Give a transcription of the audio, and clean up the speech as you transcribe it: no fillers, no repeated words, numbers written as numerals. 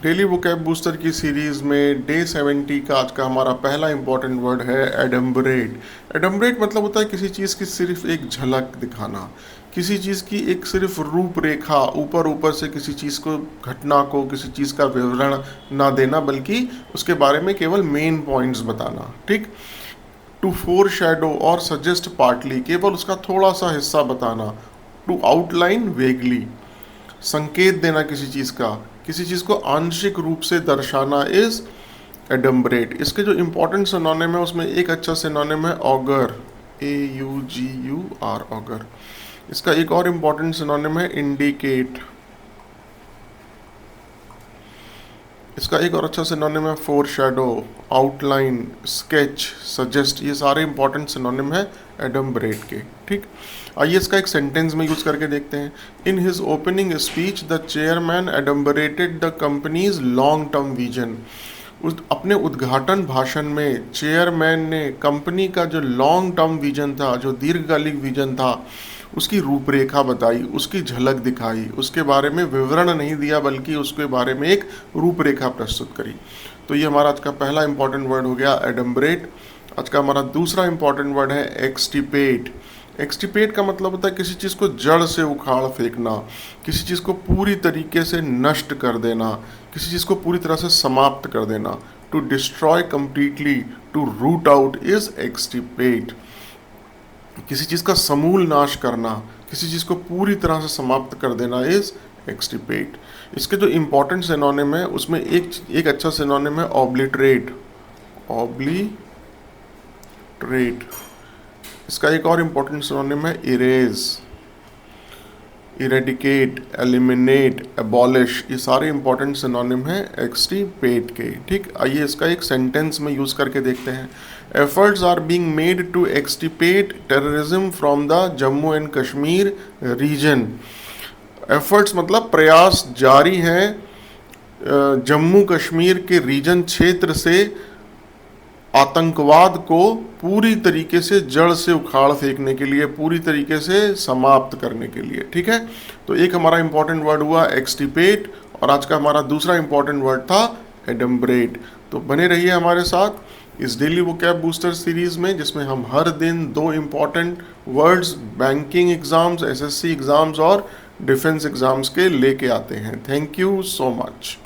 Daily vocab booster की series में day 70 का आज का हमारा पहला इंपॉर्टेंट वर्ड है एडम्बरेट। एडम्बरेट मतलब होता है किसी चीज़ की सिर्फ एक झलक दिखाना, किसी चीज़ की एक सिर्फ रूपरेखा, ऊपर ऊपर से किसी चीज़ को, घटना को, किसी चीज़ का विवरण ना देना, बल्कि उसके बारे में केवल मेन पॉइंट्स बताना। ठीक। टू फोर शैडो और सजेस्ट पार्टली, केवल उसका थोड़ा सा हिस्सा बताना। टू आउटलाइन वेगली, संकेत देना किसी चीज़ का, किसी चीज़ को आंशिक रूप से दर्शाना इज एडम्बरेट। इसके जो इंपॉर्टेंट सिनोनिम है उसमें एक अच्छा सिनोनिम है ऑगर, AUGUR, ऑगर। इसका एक और इंपॉर्टेंट सिनोनिम है इंडिकेट। इसका एक और अच्छा सिनोनिम है four shadow, outline, sketch, suggest. ये सारे इंपॉर्टेंट सिनोनिम है एडम्बरेट के। ठीक। आइए इसका एक सेंटेंस में यूज करके देखते हैं। In his opening speech the chairman adumbrated the company's long term vision. उस अपने उद्घाटन भाषण में चेयरमैन ने कंपनी का जो लॉन्ग टर्म विजन था, जो दीर्घकालिक विजन था, उसकी रूपरेखा बताई, उसकी झलक दिखाई, उसके बारे में विवरण नहीं दिया बल्कि उसके बारे में एक रूपरेखा प्रस्तुत करी। तो ये हमारा आज का पहला इंपॉर्टेंट वर्ड हो गया एडम्बरेट। आज का हमारा दूसरा इंपॉर्टेंट वर्ड है एक्सटिपेट। एक्सटिपेट का मतलब होता है किसी चीज़ को जड़ से उखाड़ फेंकना, किसी चीज़ को पूरी तरीके से नष्ट कर देना, किसी चीज़ को पूरी तरह से समाप्त कर देना। To destroy completely, to root out is extirpate. किसी चीज़ का समूल नाश करना, किसी चीज़ को पूरी तरह से समाप्त कर देना इज एक्सटिपेट। इसके जो इंपॉर्टेंट सिनोनिम है उसमें एक अच्छा सिनोनिम है ऑब्लिटरेट, ऑब्लिटरेट। इसका एक और इंपॉर्टेंट सिनोनिम है इरेज, इरेडिकेट, एलिमिनेट, एबॉलिश। ये सारे इंपॉर्टेंट सिनोनिम है एक्सटिपेट के। ठीक। आइए इसका एक सेंटेंस में यूज करके देखते हैं। Efforts are being made to extirpate terrorism from the Jammu and Kashmir region. Efforts मतलब प्रयास जारी हैं जम्मू कश्मीर के रीजन क्षेत्र से आतंकवाद को पूरी तरीके से जड़ से उखाड़ फेंकने के लिए, पूरी तरीके से समाप्त करने के लिए। ठीक है। तो एक हमारा इंपॉर्टेंट वर्ड हुआ एक्सटिपेट और आज का हमारा दूसरा इंपॉर्टेंट वर्ड था एडम्बरेट। तो बने रहिए हमारे साथ इस डेली वोकैब बूस्टर सीरीज में, जिसमें हम हर दिन दो important words banking exams, SSC exams और डिफेंस एग्जाम्स के लेके आते हैं। Thank you so much.